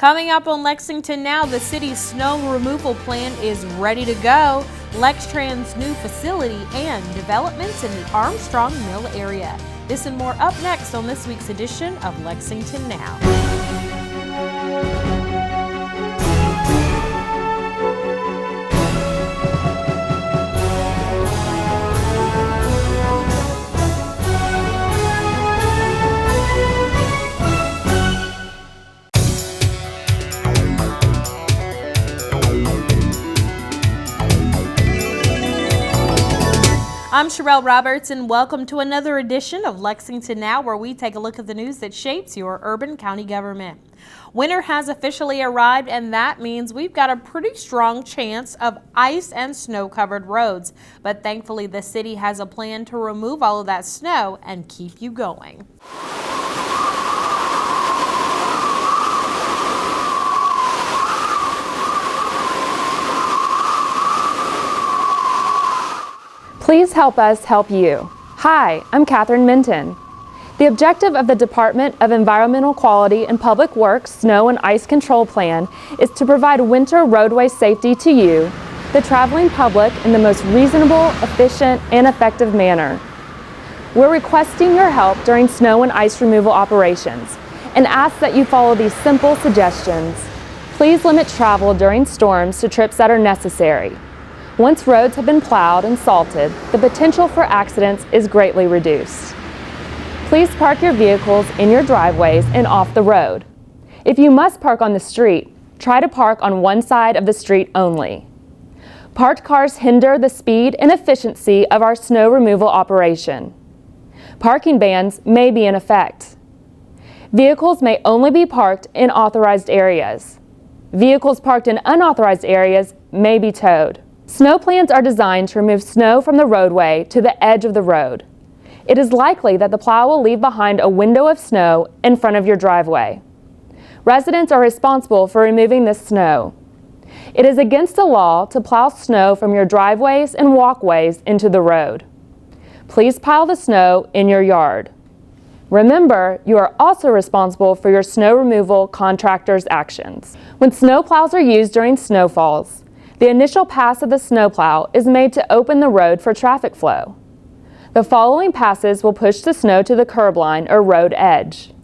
Coming up on Lexington Now, the city's snow removal plan is ready to go. Lextran's new facility and developments in the Armstrong Mill area. This and more up next on this week's edition of Lexington Now. I'm Sherelle Roberts, and welcome to another edition of Lexington Now, where we take a look at the news that shapes your urban county government. Winter has officially arrived, and that means we've got a pretty strong chance of ice and snow-covered roads. But thankfully, the city has a plan to remove all of that snow and keep you going. Please help us help you. Hi, I'm Catherine Minton. The objective of the Department of Environmental Quality and Public Works Snow and Ice Control Plan is to provide winter roadway safety to you, the traveling public, in the most reasonable, efficient, and effective manner. We're requesting your help during snow and ice removal operations and ask that you follow these simple suggestions. Please limit travel during storms to trips that are necessary. Once roads have been plowed and salted, the potential for accidents is greatly reduced. Please park your vehicles in your driveways and off the road. If you must park on the street, try to park on one side of the street only. Parked cars hinder the speed and efficiency of our snow removal operation. Parking bans may be in effect. Vehicles may only be parked in authorized areas. Vehicles parked in unauthorized areas may be towed. Snow plans are designed to remove snow from the roadway to the edge of the road. It is likely that the plow will leave behind a window of snow in front of your driveway. Residents are responsible for removing this snow. It is against the law to plow snow from your driveways and walkways into the road. Please pile the snow in your yard. Remember, you are also responsible for your snow removal contractor's actions. When snow plows are used during snowfalls, the initial pass of the snowplow is made to open the road for traffic flow. The following passes will push the snow to the curb line or road edge.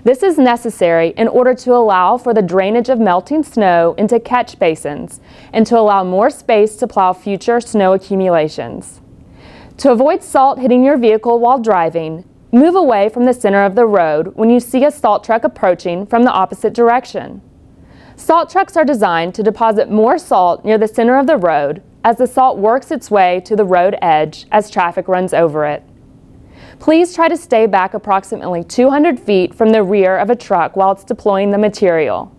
This is necessary in order to allow for the drainage of melting snow into catch basins and to allow more space to plow future snow accumulations. To avoid salt hitting your vehicle while driving, move away from the center of the road when you see a salt truck approaching from the opposite direction. Salt trucks are designed to deposit more salt near the center of the road as the salt works its way to the road edge as traffic runs over it. Please try to stay back approximately 200 feet from the rear of a truck while it's deploying the material.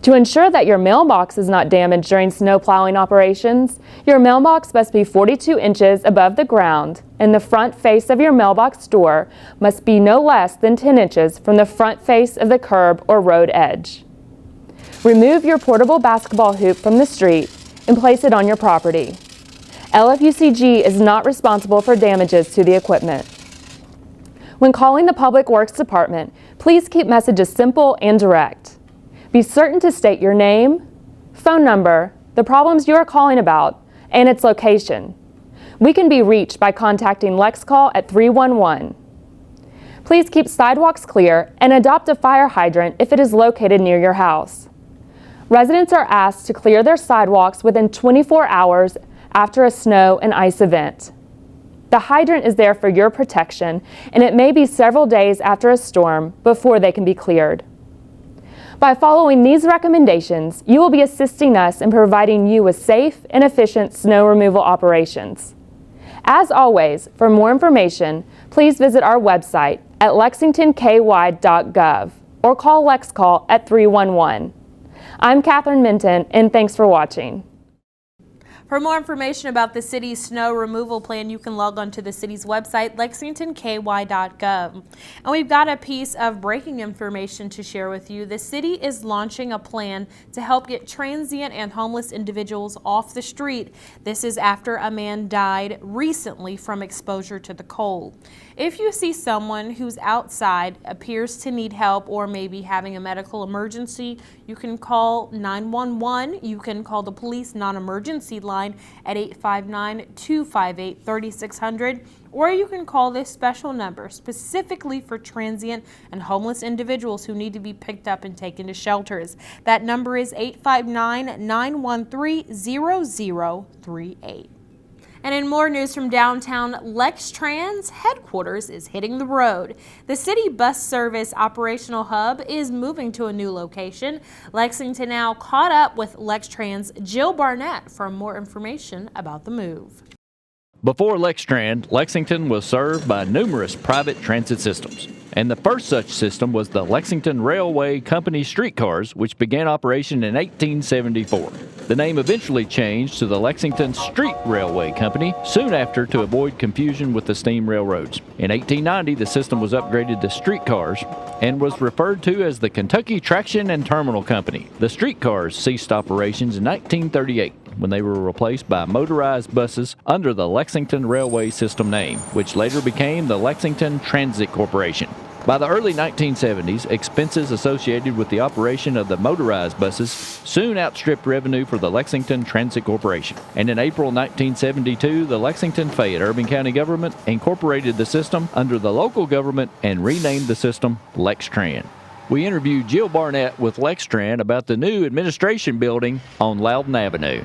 To ensure that your mailbox is not damaged during snow plowing operations, your mailbox must be 42 inches above the ground, and the front face of your mailbox door must be no less than 10 inches from the front face of the curb or road edge. Remove your portable basketball hoop from the street and place it on your property. LFUCG is not responsible for damages to the equipment. When calling the Public Works Department, please keep messages simple and direct. Be certain to state your name, phone number, the problems you are calling about, and its location. We can be reached by contacting LexCall at 311. Please keep sidewalks clear and adopt a fire hydrant if it is located near your house. Residents are asked to clear their sidewalks within 24 hours after a snow and ice event. The hydrant is there for your protection, and it may be several days after a storm before they can be cleared. By following these recommendations, you will be assisting us in providing you with safe and efficient snow removal operations. As always, for more information, please visit our website at lexingtonky.gov or call LexCall at 311. I'm Catherine Minton, and thanks for watching. For more information about the city's snow removal plan, you can log on to the city's website, lexingtonky.gov. And we've got a piece of breaking information to share with you. The city is launching a plan to help get transient and homeless individuals off the street. This is after a man died recently from exposure to the cold. If you see someone who's outside, appears to need help, or maybe having a medical emergency, you can call 911. You can call the police non-emergency line at 859-258-3600, or you can call this special number specifically for transient and homeless individuals who need to be picked up and taken to shelters. That number is 859-913-0038. And in more news from downtown, Lextrans headquarters is hitting the road. The city bus service operational hub is moving to a new location. Lexington Now caught up with Lextrans' Jill Barnett for more information about the move. Before Lextrans, Lexington was served by numerous private transit systems, and the first such system was the Lexington Railway Company streetcars, which began operation in 1874. The name eventually changed to the Lexington Street Railway Company soon after to avoid confusion with the steam railroads. In 1890, the system was upgraded to streetcars and was referred to as the Kentucky Traction and Terminal Company. The streetcars ceased operations in 1938 when they were replaced by motorized buses under the Lexington Railway System name, which later became the Lexington Transit Corporation. By the early 1970s, expenses associated with the operation of the motorized buses soon outstripped revenue for the Lexington Transit Corporation. And in April 1972, the Lexington-Fayette Urban County government incorporated the system under the local government and renamed the system Lextran. We interviewed Jill Barnett with Lextran about the new administration building on Loudon Avenue.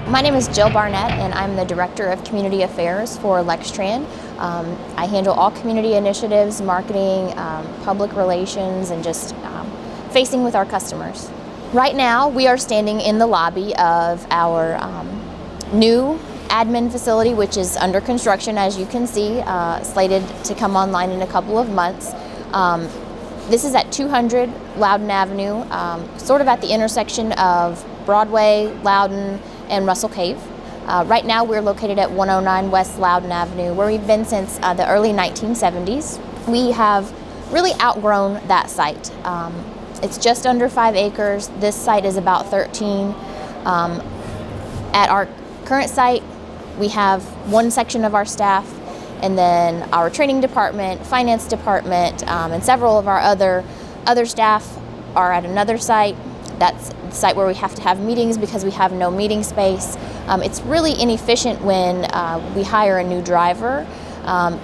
My name is Jill Barnett, and I'm the Director of Community Affairs for Lextran. I handle all community initiatives, marketing, public relations, and just facing with our customers. Right now, we are standing in the lobby of our new admin facility, which is under construction, as you can see, slated to come online in a couple of months. This is at 200 Loudon Avenue, sort of at the intersection of Broadway, Loudon, and Russell Cave. Right now we're located at 109 West Loudon Avenue, where we've been since the early 1970s. We have really outgrown that site. It's just under 5 acres. This site is about 13. At our current site, we have one section of our staff, and then our training department, finance department, and several of our other staff are at another site. That's the site where we have to have meetings because we have no meeting space. It's really inefficient when we hire a new driver.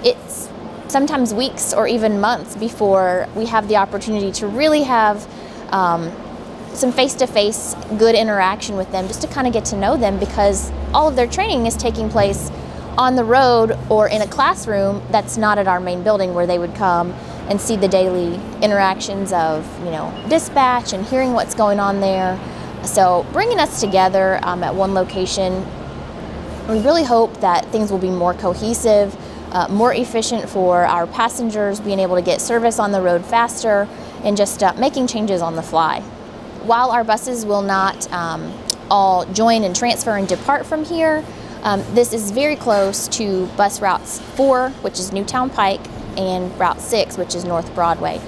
It's sometimes weeks or even months before we have the opportunity to really have some face-to-face good interaction with them, just to kind of get to know them, because all of their training is taking place on the road or in a classroom that's not at our main building, where they would come and see the daily interactions of, dispatch and hearing what's going on there. So bringing us together at one location, we really hope that things will be more cohesive, more efficient for our passengers, being able to get service on the road faster, and just making changes on the fly. While our buses will not all join and transfer and depart from here, this is very close to bus routes 4, which is Newtown Pike, and Route 6, which is North Broadway.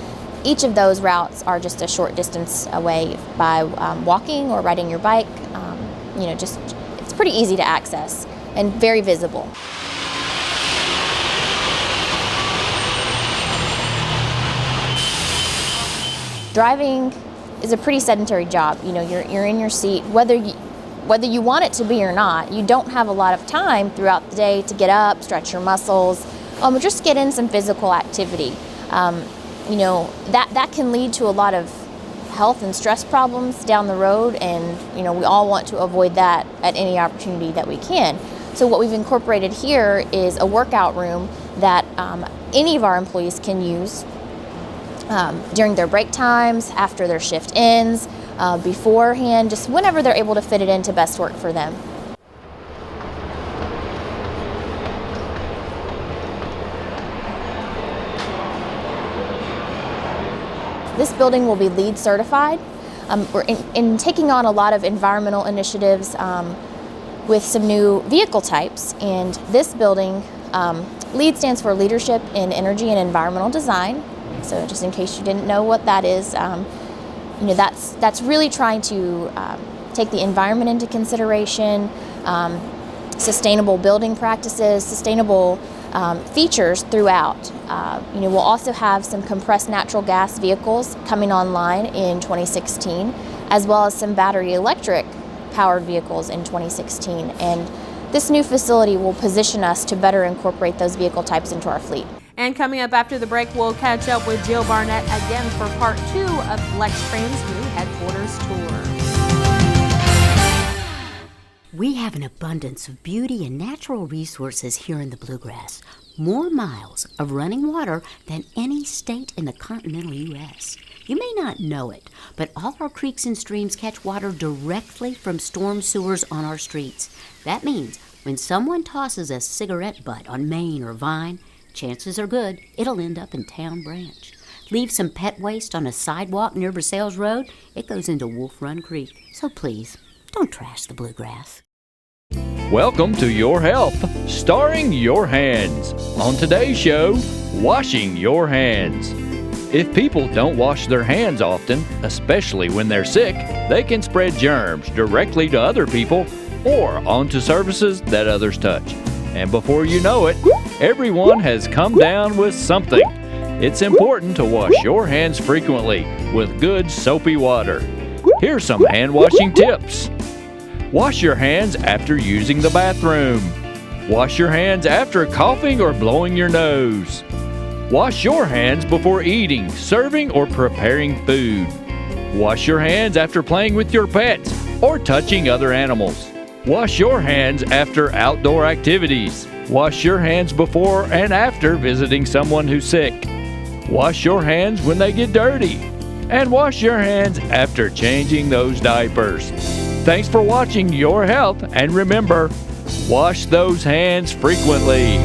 Each of those routes are just a short distance away by walking or riding your bike. It's pretty easy to access and very visible. Driving is a pretty sedentary job. You're in your seat, whether you want it to be or not. You don't have a lot of time throughout the day to get up, stretch your muscles, just get in some physical activity. That can lead to a lot of health and stress problems down the road, and we all want to avoid that at any opportunity that we can. So what we've incorporated here is a workout room that any of our employees can use during their break times, after their shift ends, beforehand, just whenever they're able to fit it in to best work for them. This building will be LEED certified. We're in taking on a lot of environmental initiatives with some new vehicle types, and this building, LEED stands for Leadership in Energy and Environmental Design. So just in case you didn't know what that is, that's really trying to take the environment into consideration, sustainable building practices, sustainable features throughout. We'll also have some compressed natural gas vehicles coming online in 2016, as well as some battery electric powered vehicles in 2016. And this new facility will position us to better incorporate those vehicle types into our fleet. And coming up after the break, we'll catch up with Jill Barnett again for part 2 of LexTran's new headquarters tour. We have an abundance of beauty and natural resources here in the Bluegrass. More miles of running water than any state in the continental U.S. You may not know it, but all our creeks and streams catch water directly from storm sewers on our streets. That means when someone tosses a cigarette butt on Main or Vine, chances are good it'll end up in Town Branch. Leave some pet waste on a sidewalk near Versailles Road, it goes into Wolf Run Creek. So please, don't trash the Bluegrass. Welcome to Your Health, starring Your Hands. On today's show, washing your hands. If people don't wash their hands often, especially when they're sick, they can spread germs directly to other people or onto surfaces that others touch. And before you know it, everyone has come down with something. It's important to wash your hands frequently with good soapy water. Here's some hand washing tips. Wash your hands after using the bathroom. Wash your hands after coughing or blowing your nose. Wash your hands before eating, serving, or preparing food. Wash your hands after playing with your pets or touching other animals. Wash your hands after outdoor activities. Wash your hands before and after visiting someone who's sick. Wash your hands when they get dirty. And wash your hands after changing those diapers. Thanks for watching Your Health, and remember, wash those hands frequently.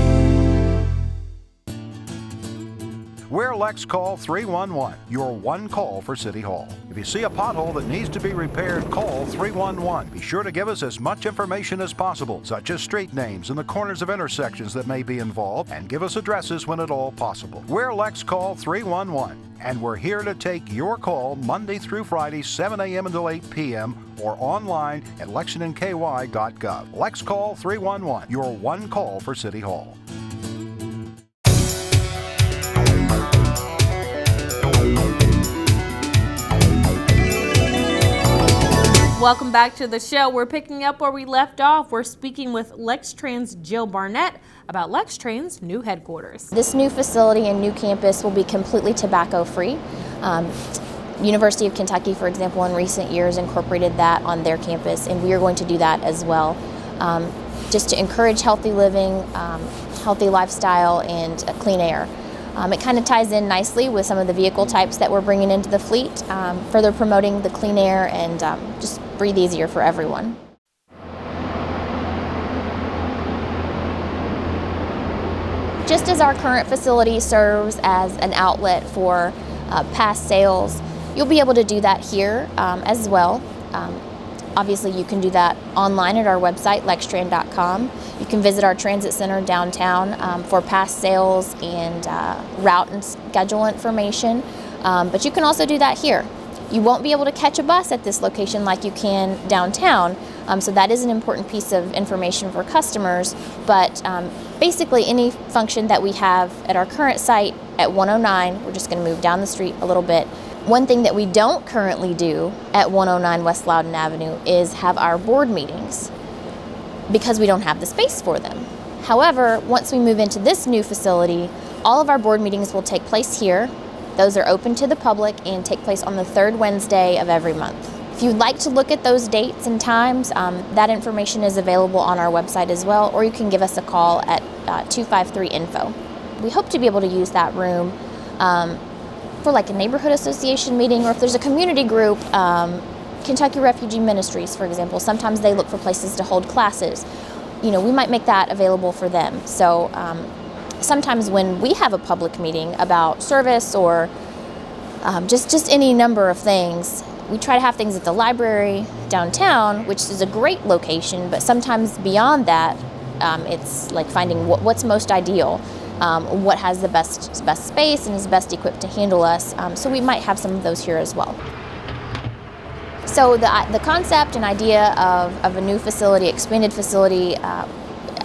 We're Lex Call 311, your one call for City Hall. If you see a pothole that needs to be repaired, call 311. Be sure to give us as much information as possible, such as street names and the corners of intersections that may be involved, and give us addresses when at all possible. We're Lex Call 311, and we're here to take your call Monday through Friday, 7 a.m. until 8 p.m., or online at lexingtonky.gov. Lex Call 311, your one call for City Hall. Welcome back to the show. We're picking up where we left off. We're speaking with LexTran's Jill Barnett about LexTran's new headquarters. This new facility and new campus will be completely tobacco-free. University of Kentucky, for example, in recent years incorporated that on their campus, and we are going to do that as well, just to encourage healthy living, healthy lifestyle, and clean air. It kind of ties in nicely with some of the vehicle types that we're bringing into the fleet, further promoting the clean air and just breathe easier for everyone. Just as our current facility serves as an outlet for past sales, you'll be able to do that here as well. Obviously, you can do that online at our website, lextran.com. You can visit our transit center downtown for past sales and route and schedule information. But you can also do that here. You won't be able to catch a bus at this location like you can downtown, so that is an important piece of information for customers. But basically, any function that we have at our current site at 109, we're just going to move down the street a little bit. One thing that we don't currently do at 109 West Loudon Avenue is have our board meetings because we don't have the space for them. However, once we move into this new facility, all of our board meetings will take place here. Those are open to the public and take place on the third Wednesday of every month. If you'd like to look at those dates and times, that information is available on our website as well, or you can give us a call at 253-INFO. We hope to be able to use that room for like a neighborhood association meeting, or if there's a community group, Kentucky Refugee Ministries, for example, sometimes they look for places to hold classes. We might make that available for them. So sometimes when we have a public meeting about service or just any number of things. We try to have things at the library downtown, which is a great location, but sometimes beyond that, it's like finding what's most ideal, what has the best space and is best equipped to handle us. So we might have some of those here as well. So the concept and idea of a new facility, expanded facility,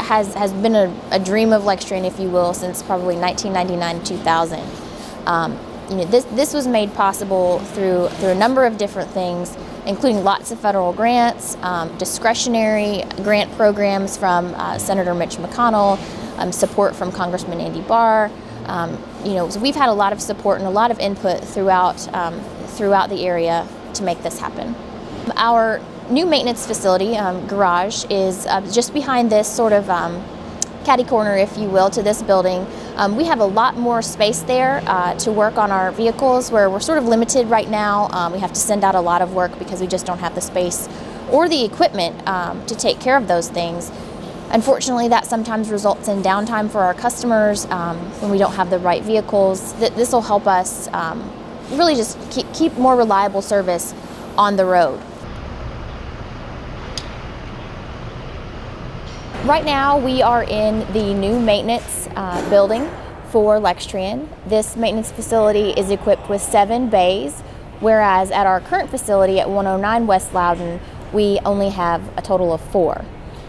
has been a dream of Lexington, if you will, since probably 1999, 2000. This was made possible through a number of different things, including lots of federal grants, discretionary grant programs from Senator Mitch McConnell, support from Congressman Andy Barr. So we've had a lot of support and a lot of input throughout the area to make this happen. Our new maintenance facility, garage, is just behind this sort of catty corner, if you will, to this building. We have a lot more space there to work on our vehicles, where we're sort of limited right now. We have to send out a lot of work because we just don't have the space or the equipment to take care of those things. Unfortunately, that sometimes results in downtime for our customers when we don't have the right vehicles. This will help us really just keep more reliable service on the road. Right now we are in the new maintenance building for Lexington. This maintenance facility is equipped with 7 bays, whereas at our current facility at 109 West Loudon, we only have a total of 4.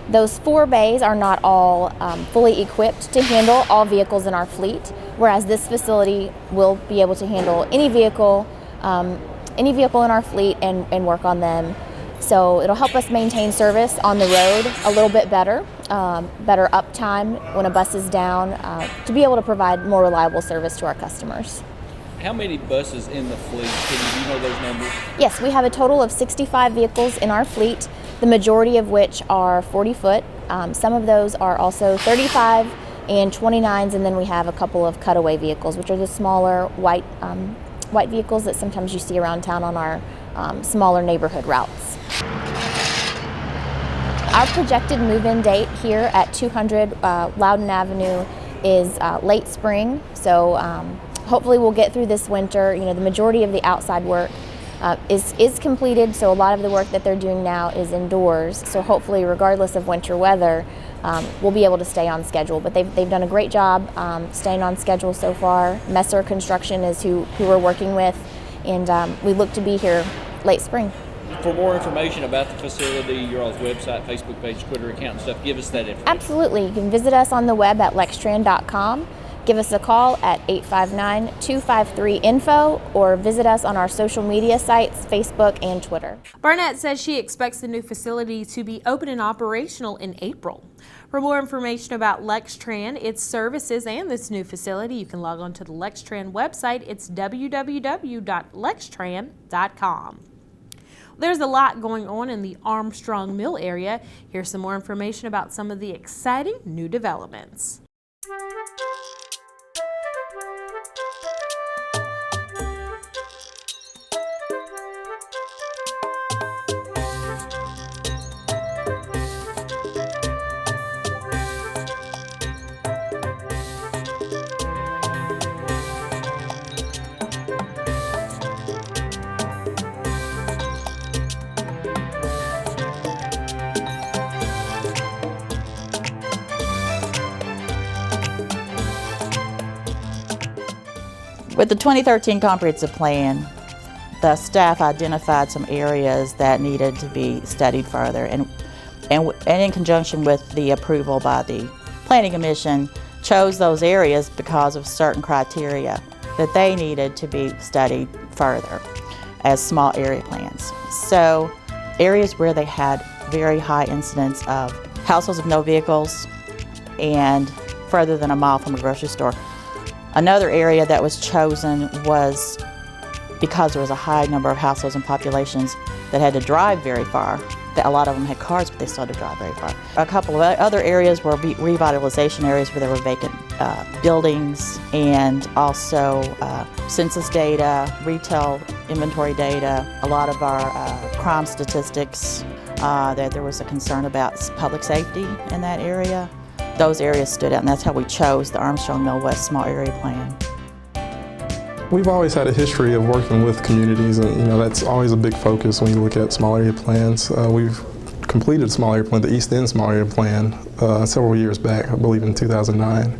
Those 4 bays are not all fully equipped to handle all vehicles in our fleet, whereas this facility will be able to handle any vehicle in our fleet and work on them. So it'll help us maintain service on the road a little bit better, better uptime when a bus is down, to be able to provide more reliable service to our customers. How many buses in the fleet? Do you know those numbers? Yes, we have a total of 65 vehicles in our fleet, the majority of which are 40-foot. Some of those are also 35 and 29s, and then we have a couple of cutaway vehicles, which are the smaller white vehicles that sometimes you see around town on our smaller neighborhood routes. Our projected move-in date here at 200 Loudon Avenue is late spring, so hopefully we'll get through this winter. The majority of the outside work is completed, so a lot of the work that they're doing now is indoors. So hopefully, regardless of winter weather, we'll be able to stay on schedule. But they've done a great job staying on schedule so far. Messer Construction is who we're working with, and we look to be here late spring. For more information about the facility, your all's website, Facebook page, Twitter account and stuff, give us that information. Absolutely. You can visit us on the web at lextran.com. Give us a call at 859-253-INFO or visit us on our social media sites, Facebook and Twitter. Barnett says she expects the new facility to be open and operational in April. For more information about Lextran, its services, and this new facility, you can log on to the Lextran website. It's www.lextran.com. There's a lot going on in the Armstrong Mill area. Here's some more information about some of the exciting new developments. With the 2013 comprehensive plan, the staff identified some areas that needed to be studied further, and in conjunction with the approval by the Planning Commission, chose those areas because of certain criteria that they needed to be studied further as small area plans. So areas where they had very high incidence of households with no vehicles and further than a mile from a grocery store. Another area that was chosen was because there was a high number of households and populations that had to drive very far. A lot of them had cars, but they still had to drive very far. A couple of other areas were revitalization areas where there were vacant buildings, and also census data, retail inventory data, a lot of our crime statistics, that there was a concern about public safety in that area. Those areas stood out, and that's how we chose the Armstrong Mill West Small Area Plan. We've always had a history of working with communities, and that's always a big focus when you look at small area plans. We've completed a small area plan, the East End small area plan, several years back, I believe in 2009.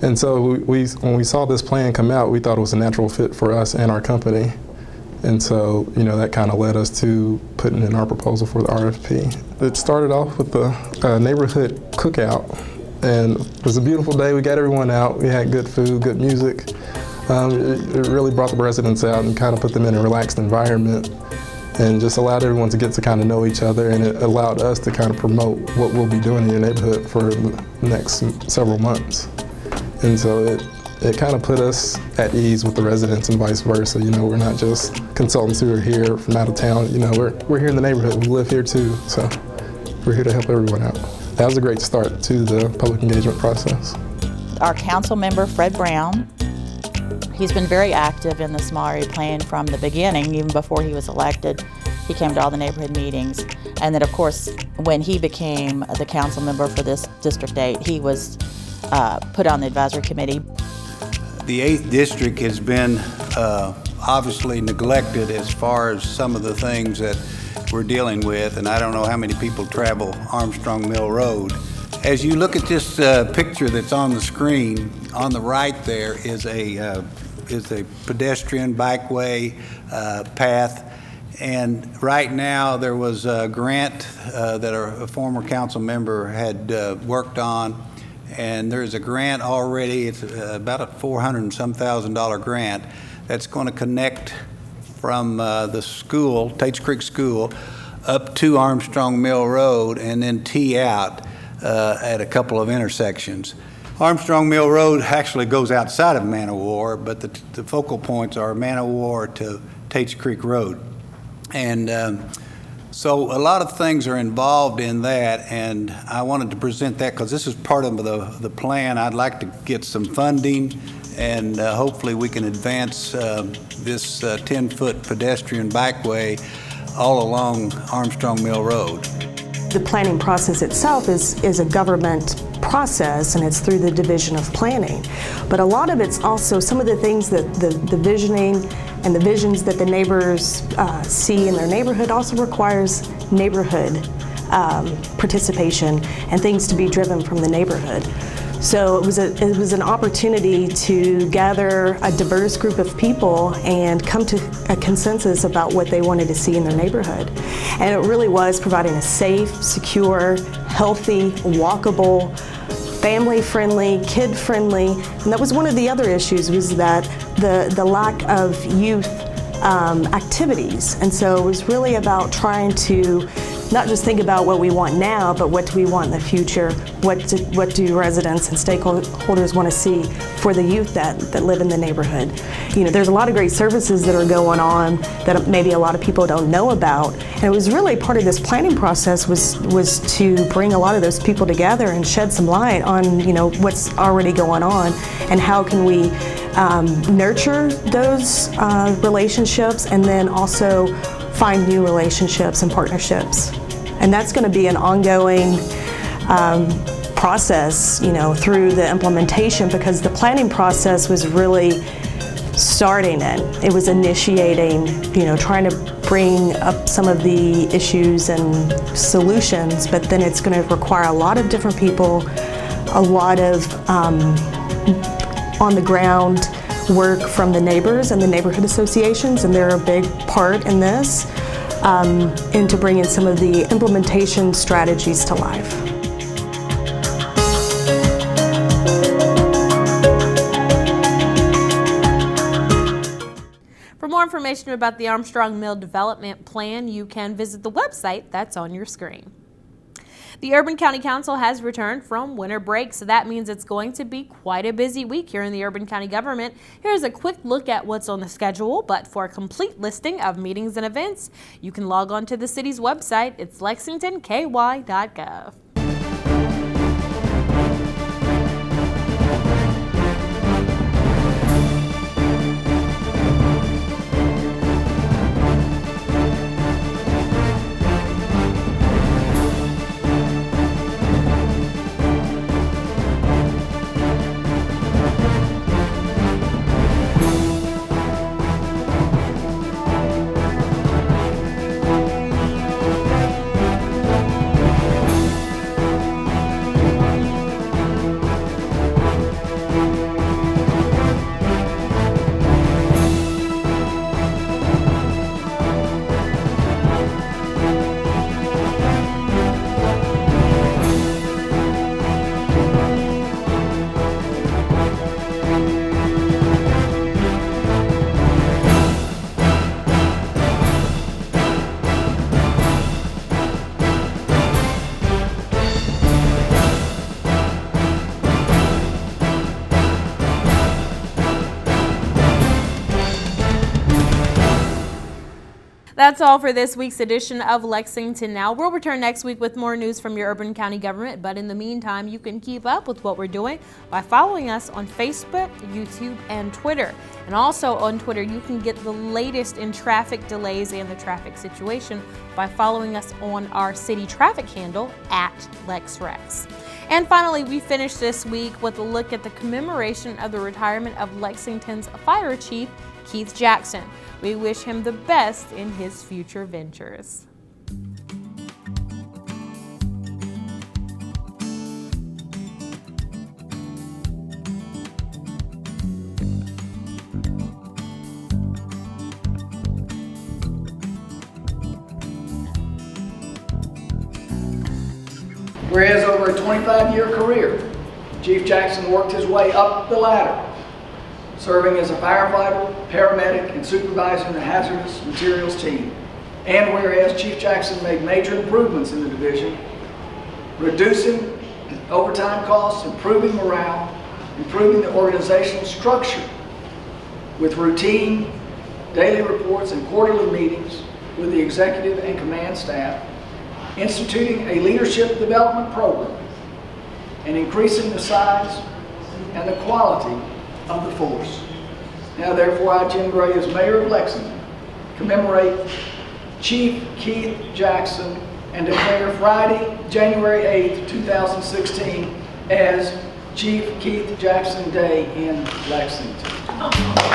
And so when we saw this plan come out, we thought it was a natural fit for us and our company. And so, that kind of led us to putting in our proposal for the RFP. It started off with the neighborhood cookout, and it was a beautiful day. We got everyone out. We had good food, good music. It really brought the residents out and kind of put them in a relaxed environment and just allowed everyone to get to kind of know each other, and it allowed us to kind of promote what we'll be doing in your neighborhood for the next several months. And so it kind of put us at ease with the residents and vice versa. We're not just consultants who are here from out of town. We're here in the neighborhood. We live here too, so we're here to help everyone out. That was a great start to the public engagement process. Our council member, Fred Brown, he's been very active in the small area plan from the beginning. Even before he was elected, he came to all the neighborhood meetings. And then, of course, when he became the council member for this District 8, he was put on the advisory committee. The 8th District has been obviously neglected as far as some of the things that we're dealing with, and I don't know how many people travel Armstrong Mill Road. As you look at this picture that's on the screen, on the right there is a pedestrian bikeway path. And right now there was a grant that a former council member had worked on, and there's a grant already. It's about a $400 and some thousand grant that's going to connect from the school, Tates Creek School, up to Armstrong Mill Road and then tee out at a couple of intersections. Armstrong Mill Road actually goes outside of Man-O-War, but the focal points are Man-O-War to Tates Creek Road. And so a lot of things are involved in that, and I wanted to present that because this is part of the plan. I'd like to get some funding, and hopefully we can advance this 10-foot pedestrian bikeway all along Armstrong Mill Road. The planning process itself is a government process, and it's through the Division of Planning. But a lot of it's also some of the things that the visioning and the visions that the neighbors see in their neighborhood also requires neighborhood participation and things to be driven from the neighborhood. So it was an opportunity to gather a diverse group of people and come to a consensus about what they wanted to see in their neighborhood. And it really was providing a safe, secure, healthy, walkable, family-friendly, kid-friendly. And that was one of the other issues, was that the lack of youth activities. And so it was really about trying to not just think about what we want now, but what do we want in the future? What do residents and stakeholders want to see for the youth that live in the neighborhood? There's a lot of great services that are going on that maybe a lot of people don't know about. And it was really part of this planning process was to bring a lot of those people together and shed some light on what's already going on and how can we nurture those relationships and then also find new relationships and partnerships. And that's going to be an ongoing process, through the implementation, because the planning process was really starting it. It was initiating, trying to bring up some of the issues and solutions, but then it's going to require a lot of different people, a lot of on the ground work from the neighbors and the neighborhood associations, and they're a big part in this, into bringing some of the implementation strategies to life. For more information about the Armstrong Mill Development Plan, you can visit the website that's on your screen. The Urban County Council has returned from winter break, so that means it's going to be quite a busy week here in the Urban County government. Here's a quick look at what's on the schedule, but for a complete listing of meetings and events, you can log on to the city's website. It's lexingtonky.gov. That's all for this week's edition of Lexington Now. We'll return next week with more news from your urban county government, but in the meantime, you can keep up with what we're doing by following us on Facebook, YouTube, and Twitter. And also on Twitter, you can get the latest in traffic delays and the traffic situation by following us on our city traffic handle @LexRex. And finally, we finished this week with a look at the commemoration of the retirement of Lexington's fire chief, Keith Jackson. We wish him the best in his future ventures. Whereas over a 25-year career, Chief Jackson worked his way up the ladder, serving as a firefighter, paramedic, and supervising the hazardous materials team. And whereas Chief Jackson made major improvements in the division, reducing overtime costs, improving morale, improving the organizational structure with routine daily reports and quarterly meetings with the executive and command staff, instituting a leadership development program, and increasing the size and the quality of the force. Now therefore, I, Jim Gray, as Mayor of Lexington, commemorate Chief Keith Jackson and declare Friday, January 8th, 2016 as Chief Keith Jackson Day in Lexington.